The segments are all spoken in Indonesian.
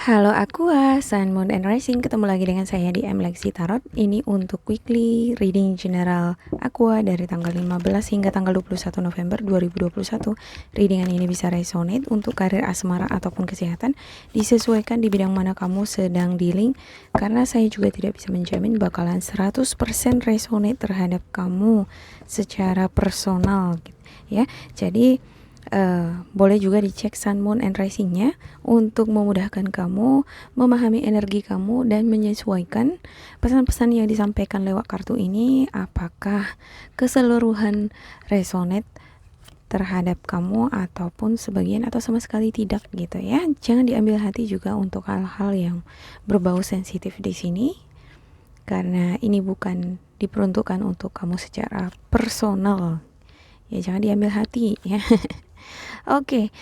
Halo Aqua, Sun, Moon, and Rising. Ketemu lagi dengan saya di Lexi Tarot. Ini untuk weekly reading general Aqua dari tanggal 15 hingga tanggal 21 November 2021. Readingan ini bisa resonate untuk karir asmara ataupun kesehatan. Disesuaikan di bidang mana kamu sedang dealing. Karena saya juga tidak bisa menjamin bakalan 100% resonate terhadap kamu secara personal. Ya, jadi boleh juga dicek Sun, Moon, and Rising-nya untuk memudahkan kamu memahami energi kamu dan menyesuaikan pesan-pesan yang disampaikan lewat kartu ini apakah keseluruhan resonate terhadap kamu ataupun sebagian atau sama sekali tidak gitu ya. Jangan diambil hati juga untuk hal-hal yang berbau sensitif di sini karena ini bukan diperuntukkan untuk kamu secara personal. Ya jangan diambil hati ya. Oke,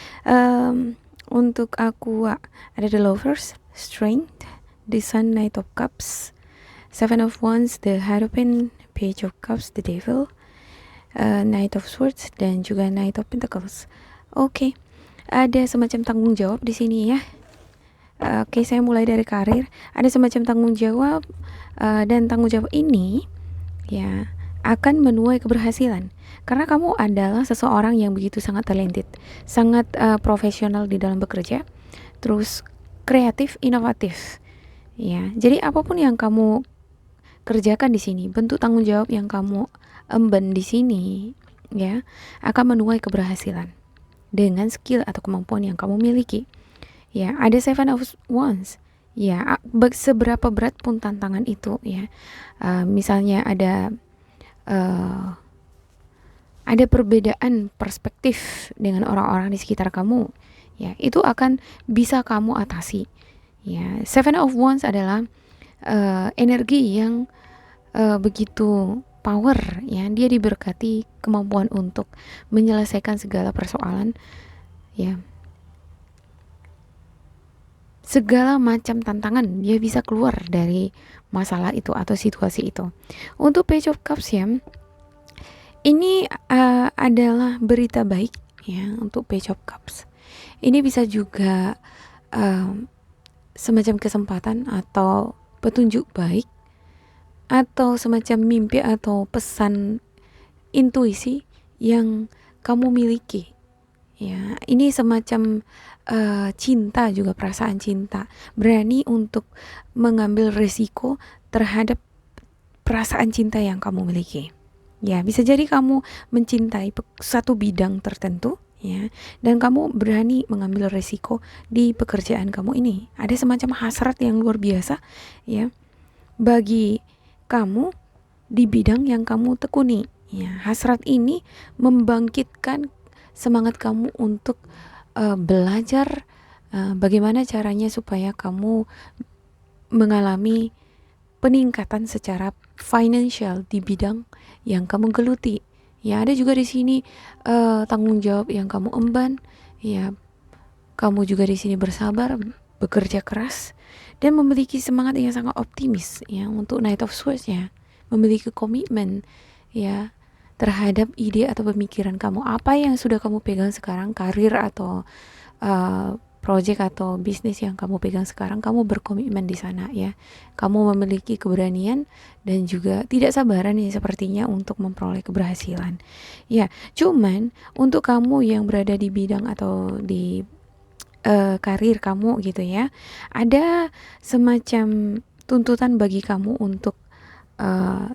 untuk Aqua ada The Lovers, Strength, The Sun, Knight of Cups, Seven of Wands, The Hierophant, Page of Cups, The Devil, Knight of Swords, dan juga Knight of Pentacles. Oke, ada semacam tanggung jawab di sini ya. Oke, saya mulai dari karir. Ada semacam tanggung jawab dan tanggung jawab ini ya akan menuai keberhasilan karena kamu adalah seseorang yang begitu sangat talented, sangat profesional di dalam bekerja, terus kreatif, inovatif ya. Jadi apapun yang kamu kerjakan di sini, bentuk tanggung jawab yang kamu emban di sini ya akan menuai keberhasilan dengan skill atau kemampuan yang kamu miliki. Ya, ada Seven of Wands. Ya, seberapa berat pun tantangan itu ya. Misalnya ada perbedaan perspektif dengan orang-orang di sekitar kamu ya, itu akan bisa kamu atasi ya. Seven of Wands adalah energi yang begitu power ya, dia diberkati kemampuan untuk menyelesaikan segala persoalan ya, segala macam tantangan dia bisa keluar dari masalah itu atau situasi itu. Untuk Page of Cups ya, ini adalah berita baik ya untuk Page of Cups. Ini bisa juga semacam kesempatan atau petunjuk baik atau semacam mimpi atau pesan intuisi yang kamu miliki. Ya, ini semacam cinta juga, perasaan cinta. Berani untuk mengambil resiko terhadap perasaan cinta yang kamu miliki. Ya, bisa jadi kamu mencintai satu bidang tertentu ya, dan kamu berani mengambil resiko di pekerjaan kamu ini. Ada semacam hasrat yang luar biasa ya bagi kamu di bidang yang kamu tekuni. Ya, hasrat ini membangkitkan semangat kamu untuk belajar bagaimana caranya supaya kamu mengalami peningkatan secara financial di bidang yang kamu geluti. Ya, ada juga di sini tanggung jawab yang kamu emban. Ya, kamu juga di sini bersabar, bekerja keras, dan memiliki semangat yang sangat optimis. Ya, untuk Knight of Swords ya, memiliki komitmen ya terhadap ide atau pemikiran kamu. Apa yang sudah kamu pegang sekarang, karir atau project atau bisnis yang kamu pegang sekarang, kamu berkomitmen di sana ya. Kamu memiliki keberanian dan juga tidak sabaran ya sepertinya untuk memperoleh keberhasilan. Ya, cuman untuk kamu yang berada di bidang atau di karir kamu gitu ya, ada semacam tuntutan bagi kamu untuk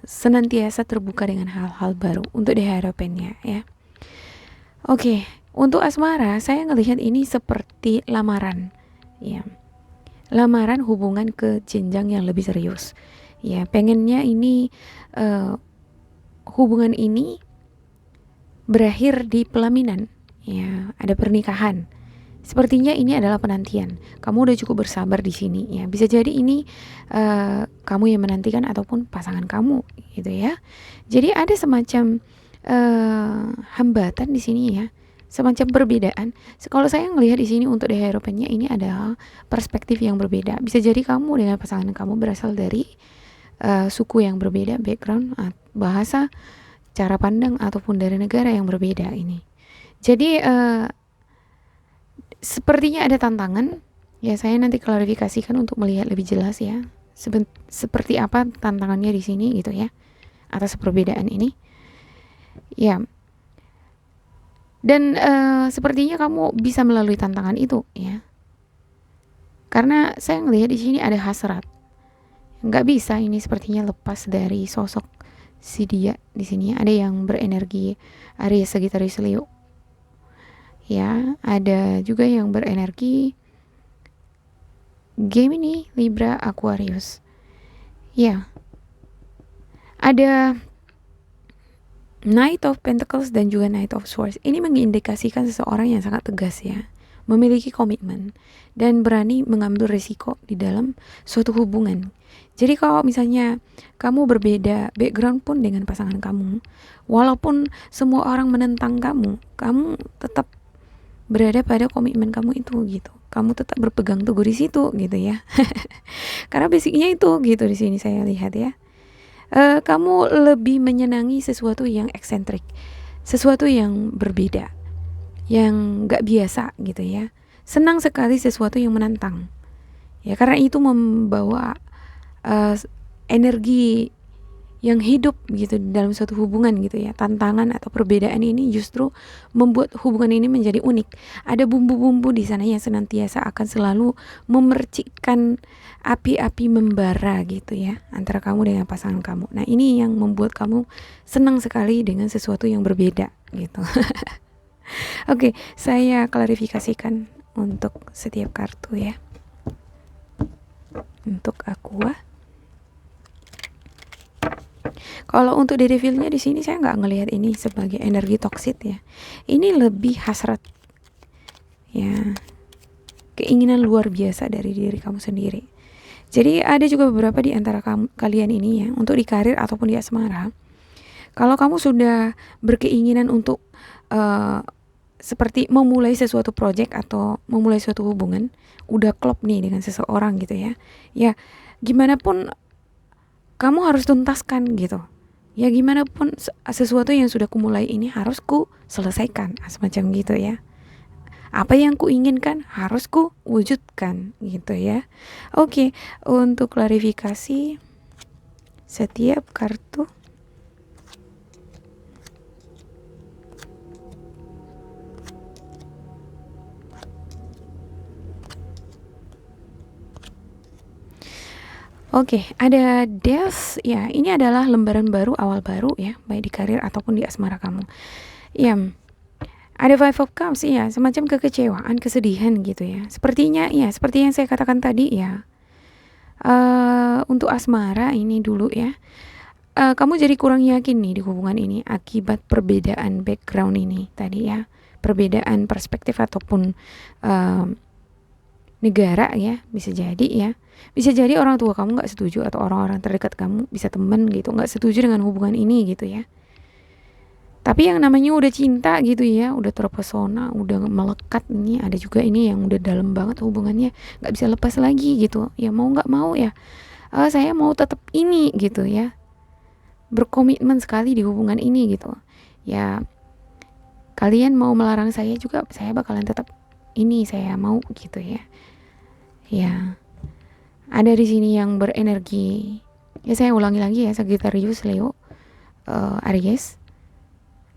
senantiasa terbuka dengan hal-hal baru untuk diharapannya ya. Oke, untuk asmara saya ngelihat ini seperti lamaran ya. Lamaran hubungan ke jenjang yang lebih serius. Ya, pengennya ini hubungan ini berakhir di pelaminan. Ya, ada pernikahan. Sepertinya ini adalah penantian. Kamu udah cukup bersabar di sini ya. Bisa jadi ini kamu yang menantikan ataupun pasangan kamu gitu ya. Jadi ada semacam hambatan di sini ya, semacam perbedaan. Kalau saya melihat di sini untuk The Hierophant-nya ini adalah perspektif yang berbeda. Bisa jadi kamu dengan pasangan kamu berasal dari suku yang berbeda, background, bahasa, cara pandang ataupun dari negara yang berbeda ini. Jadi sepertinya ada tantangan Ya, saya nanti klarifikasikan untuk melihat lebih jelas ya. Seperti apa tantangannya di sini gitu ya, atas perbedaan ini. Ya. Dan sepertinya kamu bisa melalui tantangan itu ya. Karena saya ngelihat di sini ada hasrat. Nggak bisa ini sepertinya lepas dari sosok si dia di sini. Ada yang berenergi Aries, Sagittarius, Leo. Ya, ada juga yang berenergi Gemini, Libra, Aquarius. Ya. Ada Knight of Pentacles dan juga Knight of Swords. Ini mengindikasikan seseorang yang sangat tegas ya, memiliki komitmen dan berani mengambil risiko di dalam suatu hubungan. Jadi kalau misalnya kamu berbeda background pun dengan pasangan kamu, walaupun semua orang menentang kamu, kamu tetap berada pada komitmen kamu itu gitu. Kamu tetap berpegang teguh di situ gitu ya. Karena basicnya itu gitu di sini saya lihat ya. Kamu lebih menyenangi sesuatu yang eksentrik, sesuatu yang berbeda, yang gak biasa gitu ya. Senang sekali sesuatu yang menantang ya, karena itu membawa energi yang hidup gitu dalam suatu hubungan gitu ya. Tantangan atau perbedaan ini justru membuat hubungan ini menjadi unik. Ada bumbu-bumbu di sana yang senantiasa akan selalu memercikkan api-api membara gitu ya, antara kamu dengan pasangan kamu. Nah, ini yang membuat kamu senang sekali dengan sesuatu yang berbeda gitu. Oke, saya klarifikasikan untuk setiap kartu ya. Untuk Aqua. Kalau untuk di reveal-nya di sini saya nggak ngelihat ini sebagai energi toksit ya. Ini lebih hasrat ya, keinginan luar biasa dari diri kamu sendiri. Jadi ada juga beberapa di antara kalian ini ya, untuk di karir ataupun di asmara. Kalau kamu sudah berkeinginan untuk seperti memulai sesuatu project atau memulai suatu hubungan, udah klop nih dengan seseorang gitu ya. Ya, gimana pun kamu harus tuntaskan gitu. Ya gimana pun sesuatu yang sudah kumulai ini harus ku selesaikan, semacam gitu ya. Apa yang ku inginkan harus ku wujudkan gitu ya. Oke, untuk klarifikasi setiap kartu. Oke, ada Death ya. Ini adalah lembaran baru, awal baru ya, baik di karir ataupun di asmara kamu. Ya, ada Five of Cups ya, semacam kekecewaan, kesedihan gitu ya. Sepertinya ya, seperti yang saya katakan tadi ya. Untuk asmara ini dulu ya. Kamu jadi kurang yakin nih di hubungan ini akibat perbedaan background ini tadi ya. Perbedaan perspektif ataupun negara ya, bisa jadi ya. Bisa jadi orang tua kamu gak setuju, atau orang-orang terdekat kamu, bisa temen gitu, gak setuju dengan hubungan ini gitu ya. Tapi yang namanya udah cinta gitu ya, udah terpesona, udah melekat, ini ada juga ini yang udah dalam banget hubungannya, gak bisa lepas lagi gitu. Ya mau gak mau ya, saya mau tetap ini gitu ya, berkomitmen sekali di hubungan ini gitu. Ya kalian mau melarang saya juga, saya bakalan tetap ini, saya mau gitu ya. Ya, ada di sini yang berenergi. Ya saya ulangi lagi ya, Sagittarius, Leo, Aries.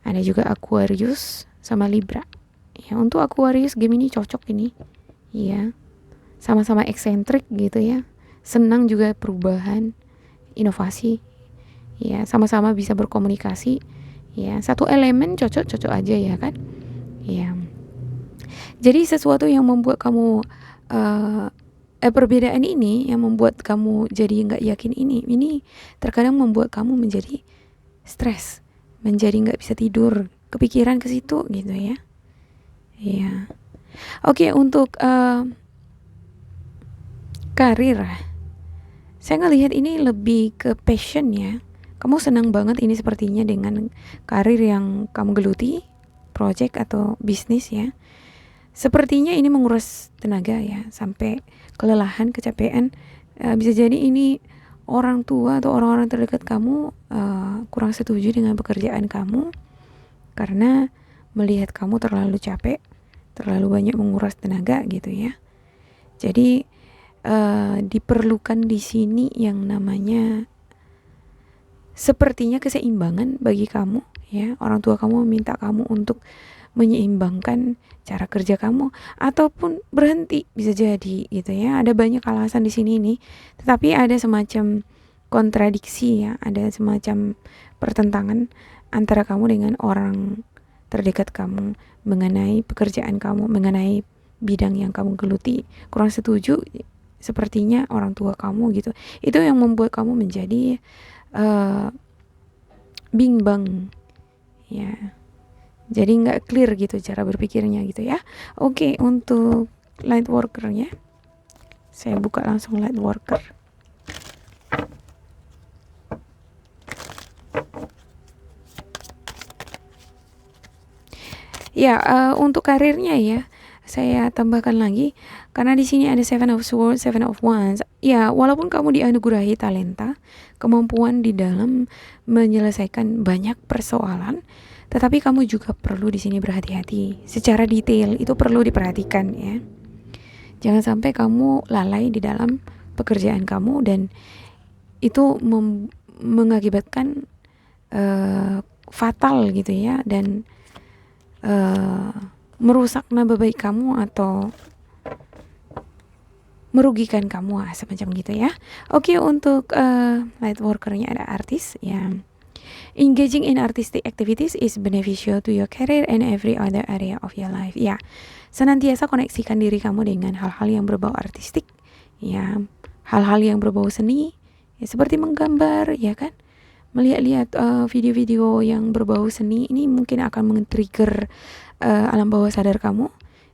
Ada juga Aquarius sama Libra. Ya, untuk Aquarius Gemini cocok ini. Ya. Sama-sama eksentrik gitu ya. Senang juga perubahan, inovasi. Ya, sama-sama bisa berkomunikasi. Ya, satu elemen cocok-cocok aja ya kan? Ya. Jadi sesuatu yang membuat kamu perbedaan ini yang membuat kamu jadi nggak yakin ini terkadang membuat kamu menjadi stres, menjadi nggak bisa tidur, kepikiran ke situ gitu ya. Ya. Oke, untuk karir, saya ngelihat ini lebih ke passion ya. Kamu senang banget ini sepertinya dengan karir yang kamu geluti, project atau bisnis ya. Sepertinya ini menguras tenaga ya, sampai kelelahan, kecapean. Bisa jadi ini orang tua atau orang-orang terdekat kamu kurang setuju dengan pekerjaan kamu karena melihat kamu terlalu capek, terlalu banyak menguras tenaga gitu ya. Jadi diperlukan di sini yang namanya sepertinya keseimbangan bagi kamu, ya. Orang tua kamu meminta kamu untuk menyeimbangkan cara kerja kamu ataupun berhenti, bisa jadi gitu ya. Ada banyak alasan di sini nih, tetapi ada semacam kontradiksi ya, ada semacam pertentangan antara kamu dengan orang terdekat kamu mengenai pekerjaan kamu, mengenai bidang yang kamu geluti. Kurang setuju sepertinya orang tua kamu gitu. Itu yang membuat kamu menjadi bimbang ya. Jadi nggak clear gitu cara berpikirnya gitu ya. Oke, untuk light workernya, saya buka langsung light worker. Ya, untuk karirnya ya, saya tambahkan lagi karena di sini ada Seven of Swords, Seven of Wands. Ya, walaupun kamu dianugerahi talenta, kemampuan di dalam menyelesaikan banyak persoalan, tetapi kamu juga perlu di sini berhati-hati. Secara detail itu perlu diperhatikan ya. Jangan sampai kamu lalai di dalam pekerjaan kamu dan itu mengakibatkan fatal gitu ya, dan merusak nama baik kamu atau merugikan kamu semacam gitu ya. Oke, untuk light workernya ada artis ya. Engaging in artistic activities is beneficial to your career and every other area of your life. Ya, senantiasa koneksikan diri kamu dengan hal-hal yang berbau artistik ya, hal-hal yang berbau seni ya, seperti menggambar ya kan. Melihat-lihat video-video yang berbau seni ini mungkin akan men-trigger alam bawah sadar kamu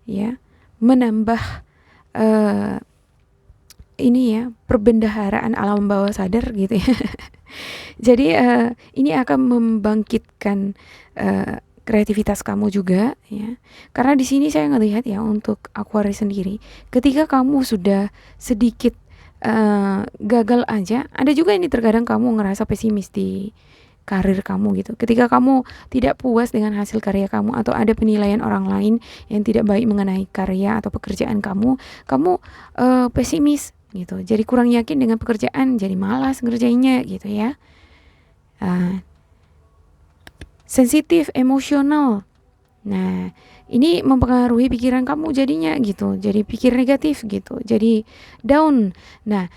ya, menambah ini ya, perbendaharaan alam bawah sadar gitu ya. Jadi ini akan membangkitkan kreativitas kamu juga ya. Karena di sini saya ngelihat ya, untuk Aquarius sendiri, ketika kamu sudah sedikit gagal aja, ada juga ini terkadang kamu ngerasa pesimis di karir kamu gitu. Ketika kamu tidak puas dengan hasil karya kamu atau ada penilaian orang lain yang tidak baik mengenai karya atau pekerjaan kamu pesimis gitu. Jadi kurang yakin dengan pekerjaan, jadi malas ngerjainnya gitu ya. Sensitif, emosional. Nah, ini mempengaruhi pikiran kamu jadinya gitu. Jadi pikir negatif gitu. Jadi down. Nah,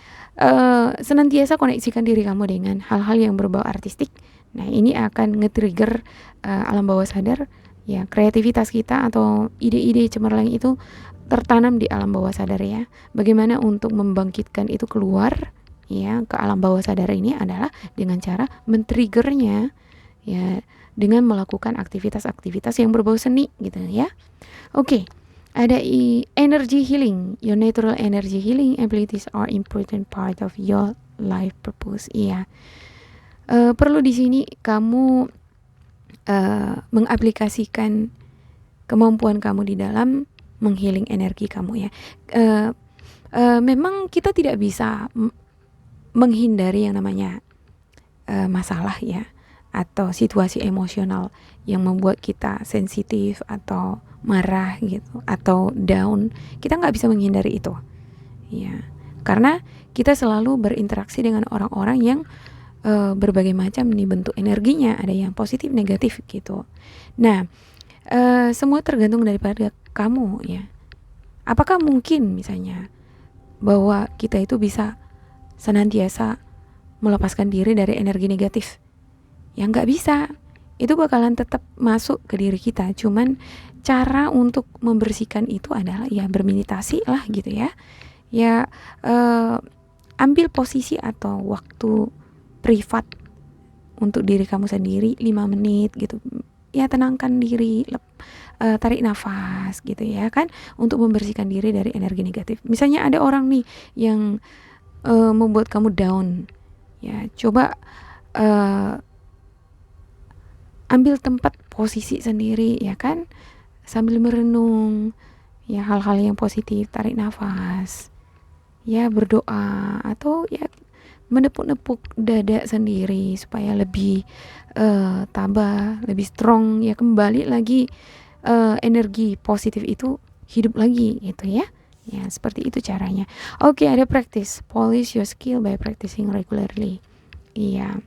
senantiasa koneksikan diri kamu dengan hal-hal yang berbau artistik. Nah, ini akan nge-trigger alam bawah sadar ya, kreativitas kita atau ide-ide cemerlang itu tertanam di alam bawah sadar ya. Bagaimana untuk membangkitkan itu keluar ya ke alam bawah sadar ini adalah dengan cara men-triggernya ya, dengan melakukan aktivitas-aktivitas yang berbau seni gitu ya. Oke, ada energy healing. Your natural energy healing abilities are important part of your life purpose. Iya. Perlu di sini kamu mengaplikasikan kemampuan kamu di dalam menghealing energi kamu ya. Memang kita tidak bisa menghindari yang namanya masalah ya, atau situasi emosional yang membuat kita sensitif atau marah gitu atau down. Kita nggak bisa menghindari itu ya, karena kita selalu berinteraksi dengan orang-orang yang berbagai macam nih bentuk energinya, ada yang positif negatif gitu. Nah, semua tergantung daripada kamu ya. Apakah mungkin misalnya bahwa kita itu bisa senantiasa melepaskan diri dari energi negatif? Ya nggak bisa. Itu bakalan tetap masuk ke diri kita. Cuman cara untuk membersihkan itu adalah ya bermeditasi lah gitu ya. Ya ambil posisi atau waktu privat untuk diri kamu sendiri 5 menit gitu. Ya tenangkan diri, tarik nafas gitu ya kan, untuk membersihkan diri dari energi negatif. Misalnya ada orang nih yang membuat kamu down. Ya, coba ambil tempat posisi sendiri ya kan, sambil merenung ya hal-hal yang positif, tarik nafas ya, berdoa atau ya menepuk-nepuk dada sendiri supaya lebih tabah, lebih strong ya, kembali lagi energi positif itu hidup lagi gitu ya. Ya, seperti itu caranya. Oke, ada practice. Polish your skill by practicing regularly. Iya.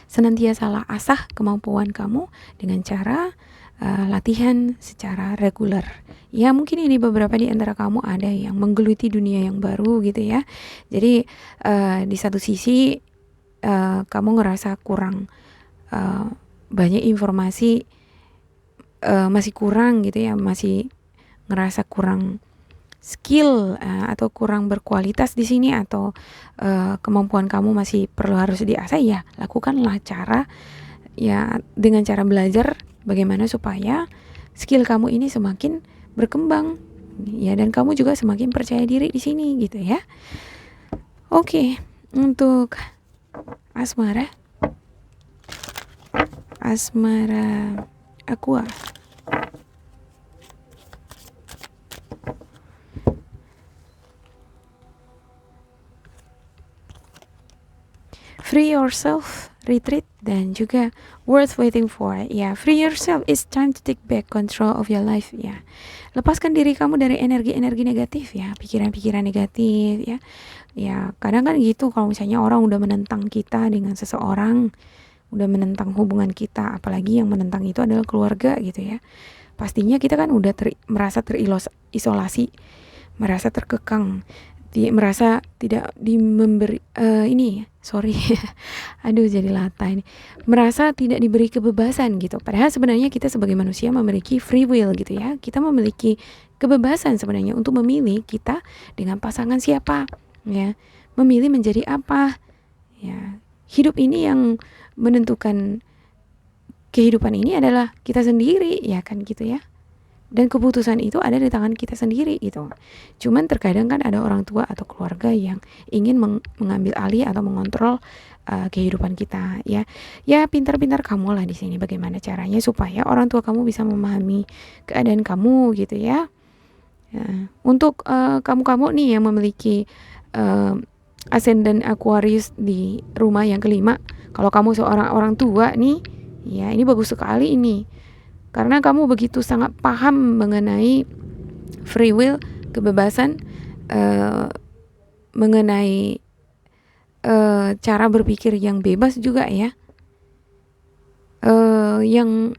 Senantiasa asah kemampuan kamu dengan cara latihan secara reguler. Ya, mungkin ini beberapa di antara kamu ada yang menggeluti dunia yang baru gitu ya. Jadi di satu sisi kamu ngerasa kurang banyak informasi, masih kurang gitu ya, masih ngerasa kurang skill atau kurang berkualitas di sini, atau kemampuan kamu masih perlu harus diasah, ya lakukanlah cara ya dengan cara belajar bagaimana supaya skill kamu ini semakin berkembang ya, dan kamu juga semakin percaya diri di sini gitu ya. Oke, untuk asmara Aqua. Free yourself, retreat, dan juga worth waiting for. Ya, free yourself, it's time to take back control of your life. Ya, lepaskan diri kamu dari energi-energi negatif ya, pikiran-pikiran negatif ya. Ya, kadang kan gitu, kalau misalnya orang udah menentang kita dengan seseorang, udah menentang hubungan kita, apalagi yang menentang itu adalah keluarga gitu ya. Pastinya kita kan udah merasa terisolasi, merasa terkekang, merasa tidak aduh jadi latah ini, merasa tidak diberi kebebasan gitu. Padahal sebenarnya kita sebagai manusia memiliki free will gitu ya, kita memiliki kebebasan sebenarnya untuk memilih kita dengan pasangan siapa ya, memilih menjadi apa ya. Hidup ini yang menentukan kehidupan ini adalah kita sendiri ya kan gitu ya. Dan keputusan itu ada di tangan kita sendiri gitu. Cuman terkadang kan ada orang tua atau keluarga yang ingin mengambil alih atau mengontrol kehidupan kita ya. Ya pintar-pintar kamu lah di sini bagaimana caranya supaya orang tua kamu bisa memahami keadaan kamu gitu ya. Untuk kamu-kamu nih yang memiliki ascendant Aquarius di rumah yang kelima, kalau kamu seorang orang tua nih, ya ini bagus sekali ini. Karena kamu begitu sangat paham mengenai free will, kebebasan, mengenai cara berpikir yang bebas juga ya, yang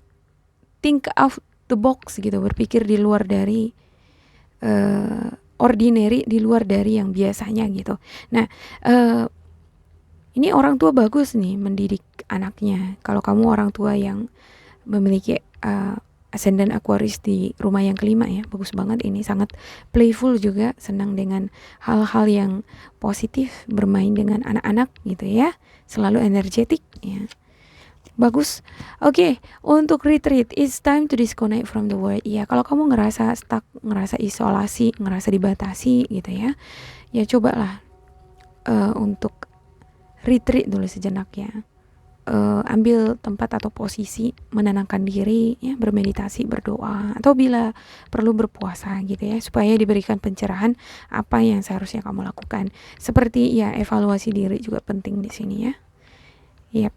think out the box gitu, berpikir di luar dari ordinary, di luar dari yang biasanya gitu. Nah, ini orang tua bagus nih mendidik anaknya. Kalau kamu orang tua yang memiliki ascendant Aquarius di rumah yang kelima ya, bagus banget ini, sangat playful juga, senang dengan hal-hal yang positif, bermain dengan anak-anak gitu ya, selalu energetik ya, bagus. Oke, untuk retreat, it's time to disconnect from the world. Ya, kalau kamu ngerasa stuck, ngerasa isolasi, ngerasa dibatasi gitu ya, ya cobalah untuk retreat dulu sejenak ya. Ambil tempat atau posisi, menenangkan diri ya, bermeditasi, berdoa, atau bila perlu berpuasa gitu ya, supaya diberikan pencerahan apa yang seharusnya kamu lakukan. Seperti ya evaluasi diri juga penting di sini ya. Yep.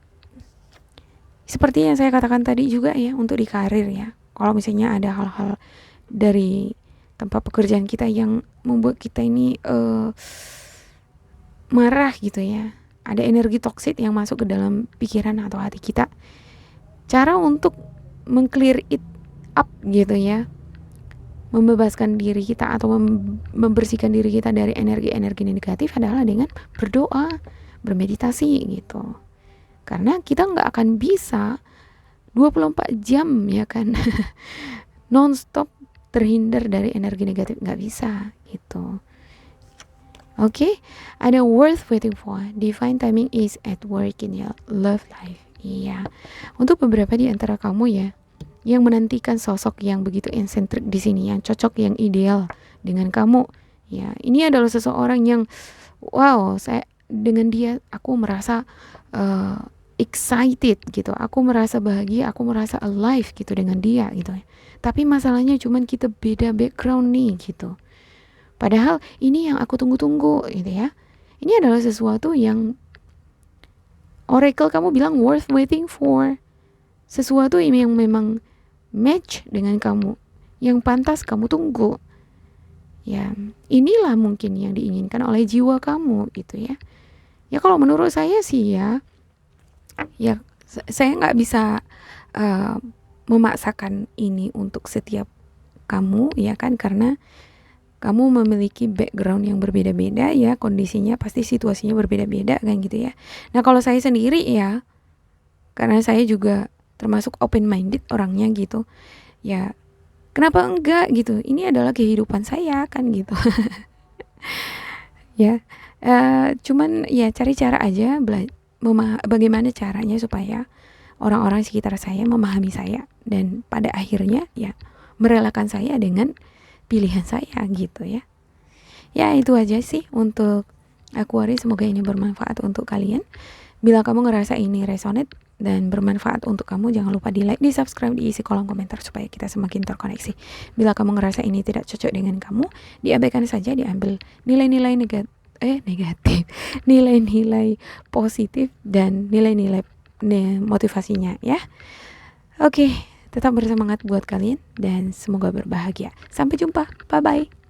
Seperti yang saya katakan tadi juga ya, untuk di karir ya, kalau misalnya ada hal-hal dari tempat pekerjaan kita yang membuat kita ini marah gitu ya, ada energi toksik yang masuk ke dalam pikiran atau hati kita. Cara untuk meng-clear it up gitu ya, membebaskan diri kita atau membersihkan diri kita dari energi-energi negatif adalah dengan berdoa, bermeditasi gitu. Karena kita nggak akan bisa 24 jam ya kan non-stop terhindar dari energi negatif, nggak bisa gitu. Oke, ada worth waiting for. Divine timing is at work in your love life. Iya. Untuk beberapa di antara kamu ya, yang menantikan sosok yang begitu eccentric di sini, yang cocok, yang ideal dengan kamu. Ya, ini adalah seseorang yang wow, dengan dia aku merasa excited gitu. Aku merasa bahagia, aku merasa alive gitu dengan dia gitu. Tapi masalahnya cuman kita beda background nih gitu. Padahal ini yang aku tunggu-tunggu gitu ya. Ini adalah sesuatu yang oracle kamu bilang worth waiting for. Sesuatu yang memang match dengan kamu, yang pantas kamu tunggu. Ya, inilah mungkin yang diinginkan oleh jiwa kamu gitu ya. Ya kalau menurut saya sih ya saya nggak bisa uh, memaksakan ini untuk setiap kamu ya kan, karena kamu memiliki background yang berbeda-beda ya, kondisinya pasti situasinya berbeda-beda kan gitu ya. Nah kalau saya sendiri ya, karena saya juga termasuk open minded orangnya gitu ya, kenapa enggak gitu, ini adalah kehidupan saya kan gitu. Ya cuman ya cari cara aja bagaimana caranya supaya orang-orang sekitar saya memahami saya dan pada akhirnya ya merelakan saya dengan pilihan saya gitu ya. Ya itu aja sih untuk Aquarius, semoga ini bermanfaat untuk kalian. Bila kamu ngerasa ini resonate dan bermanfaat untuk kamu, jangan lupa di like, di subscribe, diisi kolom komentar supaya kita semakin terkoneksi. Bila kamu ngerasa ini tidak cocok dengan kamu, diabaikan saja, diambil nilai-nilai negatif, nilai-nilai positif dan nilai-nilai motivasinya ya. Oke, tetap bersemangat buat kalian dan semoga berbahagia. Sampai jumpa, bye bye.